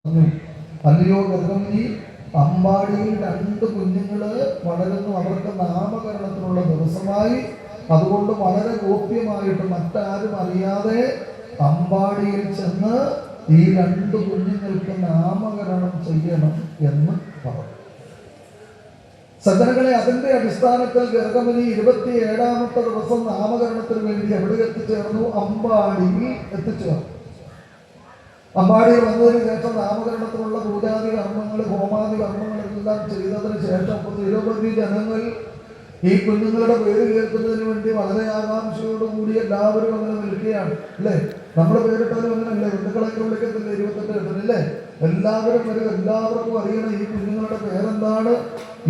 അല്ലയോ ഗർഭമുനി, അമ്പാടിയിൽ 2 കുഞ്ഞുങ്ങള് വളരുന്നു, അവർക്ക് നാമകരണത്തിനുള്ള ദിവസമായി. അതുകൊണ്ട് വളരെ ഗോപ്യമായിട്ട് മറ്റാരും അറിയാതെ അമ്പാടിയിൽ ചെന്ന് ഈ 2 കുഞ്ഞുങ്ങൾക്ക് നാമകരണം ചെയ്യണം എന്ന് പറഞ്ഞു. സജ്ജനങ്ങളെ, അതിന്റെ അടിസ്ഥാനത്തിൽ ഗർഗമുനി 27ാമത്തെ ദിവസം നാമകരണത്തിന് വേണ്ടി എവിടെ എത്തിച്ചേർന്നു? അമ്പാടിയിൽ എത്തിച്ചേർന്നു. അമ്പാടിയിൽ വന്നതിന് ശേഷം നാമകരണത്തിനുള്ള പൂജാതി കർമ്മങ്ങൾ, ഹോമാദി കർമ്മങ്ങളെല്ലാം ചെയ്തതിന് ശേഷം നിരവധി ജനങ്ങൾ ഈ കുഞ്ഞുങ്ങളുടെ പേര് കേൾക്കുന്നതിന് വേണ്ടി വളരെ ആകാംക്ഷയോടുകൂടി എല്ലാവരും അങ്ങനെ നിൽക്കുകയാണ്. അല്ലേ? നമ്മുടെ പേരിട്ടാലും അങ്ങനെയല്ലേ? ബന്ധുക്കളൊക്കെ വിളിക്കത്തില്ല 28 കിട്ടുന്നില്ലേ? എല്ലാവരും വരും, എല്ലാവർക്കും അറിയണം ഈ കുഞ്ഞുങ്ങളുടെ പേരെന്താണ്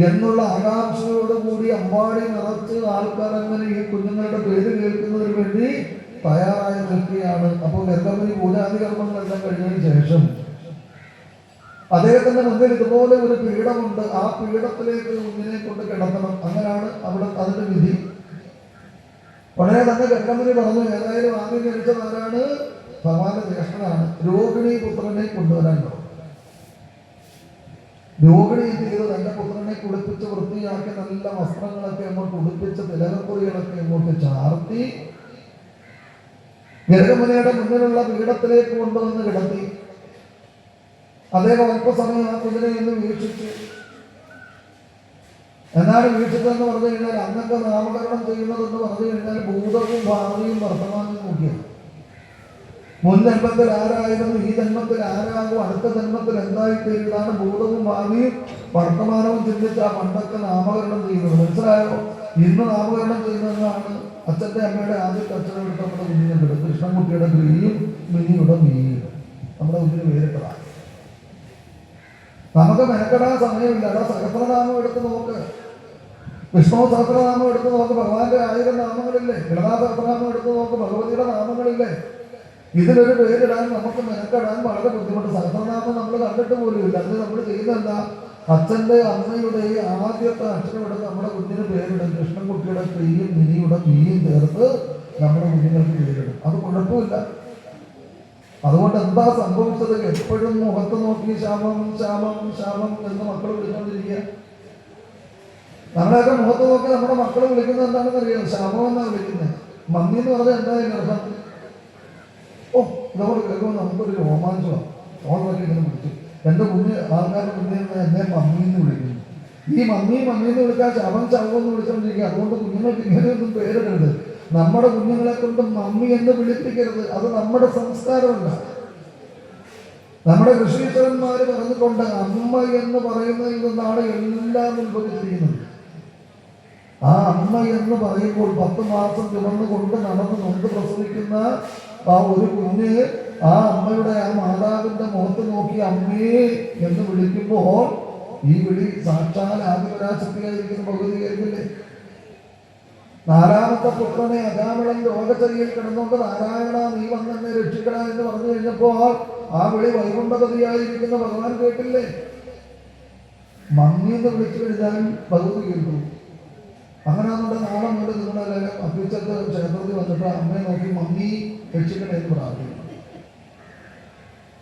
എന്നുള്ള ആകാംക്ഷയോടുകൂടി അമ്പാടി നിറച്ച് ആൾക്കാർ അങ്ങനെ ഈ കുഞ്ഞുങ്ങളുടെ പേര് കേൾക്കുന്നതിന് വേണ്ടി തയ്യാറായി നിൽക്കുകയാണ്. അപ്പോൾ ഗർഗമുനി പൂജാതി കർമ്മങ്ങളെല്ലാം കഴിഞ്ഞതിന് ശേഷം അദ്ദേഹത്തിന്റെ മുന്നിൽ ഇതുപോലെ ഒരു പീഠമുണ്ട്. ആ പീഠത്തിലേക്ക് കുഞ്ഞിനെ കൊണ്ട് കിടത്തണം. അങ്ങനെയാണ് അവിടെ അതിന്റെ വിധി. ഉടനെ തന്നെ ഗർഗമുനി പറഞ്ഞു, ഏതായാലും ആദ്യം ജനിച്ചതാരാണ്? ഭഗവാന്റെ ജ്യേഷ്ഠനാണ്. രോഹിണി പുത്രനെ കൊണ്ടുവരാൻ പറഞ്ഞു. രോഹിണി എന്ത് ചെയ്തു? തന്റെ പുത്രനെ കുളിപ്പിച്ച് വൃത്തിയാക്കി നല്ല വസ്ത്രങ്ങളൊക്കെ അങ്ങോട്ട് ഉടുപ്പിച്ച് തിലകക്കുറികളൊക്കെ അങ്ങോട്ട് ചാർത്തി ഗർഗമുനിയുടെ മുന്നിലുള്ള പീഠത്തിലേക്ക് കൊണ്ടുവന്ന് കിടത്തി. അദ്ദേഹം അല്പസമയം ആ കുതിരെ എന്ന് വീക്ഷിച്ചു. എന്നാണ് വീക്ഷിച്ചതെന്ന് പറഞ്ഞു കഴിഞ്ഞാൽ, അന്നൊക്കെ നാമകരണം ചെയ്യുന്നതെന്ന് പറഞ്ഞു കഴിഞ്ഞാൽ ഭൂതവും ഭാവിയും വർത്തമാനവും നോക്കിയാണ്. മുൻ ജന്മത്തിൽ ആരായിരുന്നു, ഈ ജന്മത്തിൽ ആരാകും, അടുത്ത ജന്മത്തിൽ എന്തായിത്തീരും, ഇതാണ് ഭൂതവും ഭാവിയും വർത്തമാനവും ചിന്തിച്ച് ആ പണ്ടൊക്കെ നാമകരണം ചെയ്യുന്നത്. മനസ്സിലായോ? ഇന്ന് നാമകരണം ചെയ്യുന്നതെന്നാണ് അച്ഛൻ്റെ അമ്മയുടെ ആദ്യത്തെ അച്ഛനെടുത്ത് നമ്മുടെ കുഞ്ഞിനെ കിട്ടും. കൃഷ്ണൻകുട്ടിയുടെ ഗ്രീയും മിനിയുടെ മീയും നമ്മുടെ കുഞ്ഞിന് പേരിട്ടതാണ്. നമുക്ക് മെനക്കെടാൻ സമയമില്ല. അതാ സഹസ്രനാമം എടുത്ത് നോക്ക്, വിഷ്ണു സഹസ്രനാമം എടുത്ത് നോക്ക്, ഭഗവാന്റെ 1000 നാമങ്ങളില്ലേ? ലളിതാ സഹസ്രനാമം എടുത്ത് നോക്ക്, ഭഗവതിയുടെ നാമങ്ങളില്ലേ? ഇതിലൊരു പേരിടാൻ നമുക്ക് മെനക്കെടാൻ വളരെ ബുദ്ധിമുട്ട്. സഹസ്രനാമം നമ്മൾ കണ്ടിട്ട് പോലുമില്ല. അത് നമ്മൾ ചെയ്യുന്നത് എന്താ? അച്ഛൻ്റെ അമ്മയുടെ ആദ്യത്തെ അക്ഷരമെടുത്ത് നമ്മുടെ കുഞ്ഞിന് പേരിടും. കൃഷ്ണൻകുട്ടിയുടെ ക്രിയും മിനിയുടെ മീയും ചേർത്ത് നമ്മുടെ കുഞ്ഞുങ്ങൾക്ക് പേരിടും. അത് കുഴപ്പമില്ല. അതുകൊണ്ട് എന്താ സംഭവിച്ചത്? എപ്പോഴും മുഖത്ത് നോക്കി ശാപം ശാപം ശാപം എന്ന് മക്കൾ വിളിച്ചുകൊണ്ടിരിക്കുക. നമ്മളെയൊക്കെ മുഖത്ത് നോക്കി നമ്മുടെ മക്കൾ വിളിക്കുന്നത് എന്താണെന്ന് അറിയാം? ശാപം എന്നാണ് വിളിക്കുന്നത്. മമ്മി എന്ന് പറഞ്ഞാൽ എന്തായാലും അർത്ഥം? ഓ, ഇതോടെ കേൾക്കുമ്പോൾ നമുക്കൊരു രോമാഞ്ചമാണ്. ഓണമൊക്കെ ഇങ്ങനെ വിളിച്ചു. എൻ്റെ കുഞ്ഞ് ആൾക്കാരുടെ മുന്നിൽ നിന്ന് എന്നെ മമ്മി എന്ന് വിളിക്കുന്നു. ഈ മമ്മി എന്ന് വിളിക്കാൻ ശവം ശവം എന്ന് വിളിച്ചുകൊണ്ടിരിക്കുക. അതുകൊണ്ട് കുഞ്ഞുങ്ങൾക്ക് ഇങ്ങനെയൊന്നും പേരിടരുത്. നമ്മുടെ കുഞ്ഞുങ്ങളെ കൊണ്ട് മമ്മി എന്ന് വിളിപ്പിക്കരുത്. അത് നമ്മുടെ സംസ്കാരമല്ല. നമ്മുടെ ഋഷീശ്വരന്മാര് പറഞ്ഞിട്ടുണ്ട്, അമ്മ എന്ന് പറയുന്നതിൽ നിന്നാണ് എല്ലാം ഉത്ഭവിച്ചിരിക്കുന്നത്. ആ അമ്മ എന്ന് പറയുമ്പോൾ 10 മാസം ചുമന്നുകൊണ്ട് നടന്ന് നൊന്ത് പ്രസവിക്കുന്ന ആ ഒരു കുഞ്ഞ് ആ അമ്മയുടെ ആ മാതാവിന്റെ മുഖത്ത് നോക്കി അമ്മേ എന്ന് വിളിക്കുമ്പോൾ ഈ വിളി സാക്ഷാൽ ആദിപരാശക്തിയായിരിക്കുന്ന ഭഗവതി കേൾക്കില്ലേ? 4ാമത്തെ പുത്രനെ അജാമിളൻ രോഗചര്യയിൽ കിടന്നുകൊണ്ട് നാരായണ നീ വന്നെന്നെ രക്ഷിക്കണ എന്ന് പറഞ്ഞു കഴിഞ്ഞപ്പോൾ ആ വിളി വൈകുണ്ഠപതിയായിരിക്കുന്ന ഭഗവാൻ കേട്ടില്ലേ? മമ്മി എന്ന് വിളിച്ചു കഴിഞ്ഞാൽ ഭഗവതി കേൾക്കും. അങ്ങനെയാണെന്നുണ്ടെങ്കിൽ നാളെ മുതൽ നിങ്ങളെല്ലാം അഭ്യച്ചത്ത് ക്ഷേത്രത്തിൽ വന്നിട്ട് അമ്മയെ നോക്കി മമ്മി രക്ഷിക്കണേ എന്ന് പ്രാർത്ഥിക്കും.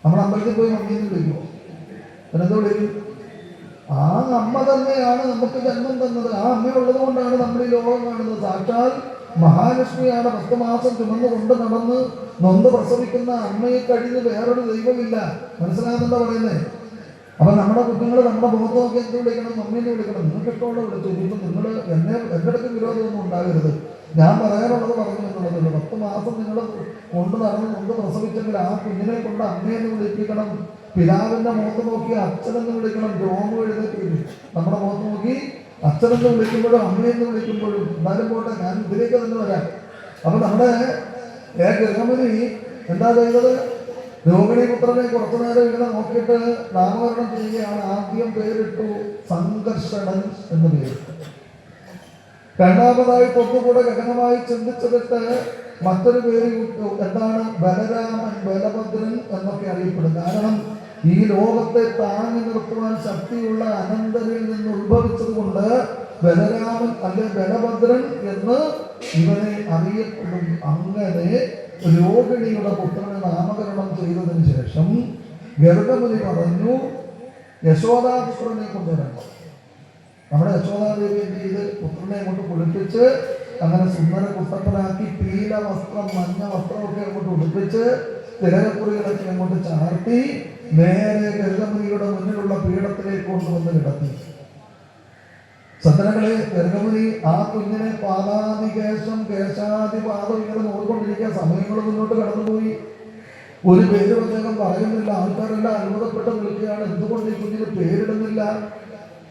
നമ്മൾ അമ്പലത്തിൽ പോയി മമ്മി എന്ന് വിളിക്കുമോ? എന്നെന്തോ വിളിക്കും? ആ അമ്മ തന്നെയാണ് നമുക്ക് ജന്മം തന്നത്. ആ അമ്മയുള്ളത് കൊണ്ടാണ് നമ്മൾ ഈ ലോകം കാണുന്നത്. സാക്ഷാൽ മഹാലക്ഷ്മിയാണ്. 10 മാസം ചുമന്ന് കൊണ്ട് നടന്ന് നൊന്ത് പ്രസവിക്കുന്ന അമ്മയെ കഴിഞ്ഞ് വേറൊരു ദൈവമില്ല. മനസ്സിലാകുന്നുണ്ടോ പറയുന്നേ? അപ്പൊ നമ്മുടെ കുഞ്ഞുങ്ങൾ നമ്മുടെ മുഖത്ത് നോക്കി എന്ത് വിളിക്കണം? മമ്മീനെ വിളിക്കണം. നിങ്ങൾക്ക് ഇഷ്ടമുള്ള വിളിച്ചു. ഇപ്പം നിങ്ങൾ എൻ്റെ അടുത്ത് വിരോധമൊന്നും ഉണ്ടാകരുത്. ഞാൻ പറയാനുള്ളത് പറഞ്ഞു എന്നുള്ളതല്ല. 10 മാസം നിങ്ങൾ കൊണ്ട് നടന്ന് കൊണ്ട് പ്രസവിച്ചെങ്കിൽ ആ കുഞ്ഞിനെ കൊണ്ട് അമ്മയെന്ന് വിളിപ്പിക്കണം. പിതാവിന്റെ മുഖത്ത് നോക്കി അച്ഛനെന്ന് വിളിക്കണം. രോമം എഴുന്നേറ്റ് നമ്മുടെ മുഖത്ത് നോക്കി അച്ഛനെന്ന് വിളിക്കുമ്പോഴും അമ്മയെന്ന് വിളിക്കുമ്പോഴും. എന്നാലും പോട്ടെ, ഞാൻ ഇതിലേക്ക് തന്നെ വരാം. അപ്പൊ നമ്മുടെ ഗർഗമുനി എന്താ ചെയ്തത്? രോഹിണി പുത്രനെ കുറച്ചു നേരം ഇങ്ങനെ നോക്കിയിട്ട് നാമകരണം ചെയ്യുകയാണ്. ആദ്യം പേരിട്ടു സംഘർഷണൻ എന്ന് പേരിട്ടു. രണ്ടാമതായി തൊട്ടുകൂടെ ഗഗനമായി ചിന്തിച്ചിട്ട് മറ്റൊരു പേര് വിട്ടു. എന്താണ്? ബലരാമൻ, ബലഭദ്രൻ എന്നൊക്കെ അറിയപ്പെടും. കാരണം ഈ ലോകത്തെ താങ്ങി നിർത്തുവാൻ ശക്തിയുള്ള അനന്തരിൽ നിന്ന് ഉത്ഭവിച്ചത് കൊണ്ട് ബലരാമൻ അല്ലെ ബലഭദ്രൻ എന്ന് ഇവനെ അറിയപ്പെടും. അങ്ങനെ രോഹിണിയുടെ പുത്രനെ നാമകരണം ചെയ്തതിന് ശേഷം ഗർഗമുനി പറഞ്ഞു, യശോദാപുത്രനെ കൊണ്ടുവരണം. നമ്മുടെ യശോദാദേവി എന്ത് ചെയ്ത് പുത്രനെ കൊണ്ട് കുളിപ്പിച്ച് അങ്ങനെ സുന്ദര കുട്ടപ്പനാക്കി പീല വസ്ത്രം മഞ്ഞ വസ്ത്രമൊക്കെ അങ്ങോട്ട് ഉടുപ്പിച്ച് തിലകക്കുറികളൊക്കെ അങ്ങോട്ട് ചാർത്തി നേരെ ഗർഗമുനിയുടെ മുന്നിലുള്ള പീഠത്തിലേക്ക് കൊണ്ടുവന്ന് കിടത്തി. സജ്ജനങ്ങളെ, ഗർഗമുനി ആ കുഞ്ഞിനെ പാദാദികേശം കേശാദിപാദം ഇങ്ങനെ നോക്കിക്കൊണ്ടിരിക്കാൻ സമയങ്ങൾ മുന്നോട്ട് കടന്നുപോയി. ഒരു പേര് അദ്ദേഹം പറയുന്നില്ല. ആൾക്കാരെല്ലാം അത്ഭുതപ്പെട്ട് നിൽക്കുകയാണ്. എന്തുകൊണ്ട് ഈ കുഞ്ഞിന് പേരിടുന്നില്ല?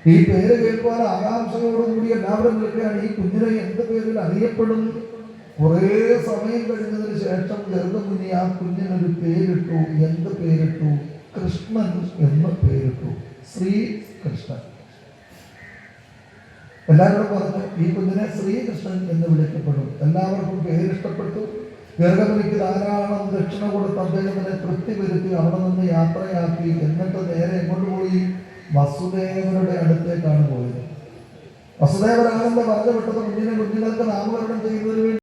ഈ പേര് കേൾക്കുവാൻ ആകാംക്ഷയോടുകൂടി എല്ലാവരും നിൽക്കുകയാണ്. ഈ കുഞ്ഞിനെ എന്ത് പേരിൽ അറിയപ്പെടും? കുറേ സമയം കഴിഞ്ഞതിന് ശേഷം ഗർഗമുനി ആ കുഞ്ഞിനൊരു പേരിട്ടു. എന്ത് പേരിട്ടു? കൃഷ്ണൻ എന്ന് പേരിട്ടു. ശ്രീകൃഷ്ണൻ. എല്ലാവരും പറഞ്ഞു ഈ കുഞ്ഞിനെ ശ്രീകൃഷ്ണൻ എന്ന് വിളിക്കപ്പെടും. എല്ലാവർക്കും പേരിഷ്ടപ്പെട്ടു. ഗർഗമുനിക്ക് ധാരാളം ദക്ഷിണ കൊടുത്ത് അദ്ദേഹത്തിനെ തൃപ്തി വരുത്തി അവിടെ നിന്ന് യാത്രയാക്കി. എന്നിട്ട് നേരെ എങ്ങോട്ട് പോയി? വസുദേവരുടെ അടുത്തേക്കാണ് പോയത്. വസുദേവരാനന്ദ പറഞ്ഞു വിട്ടത്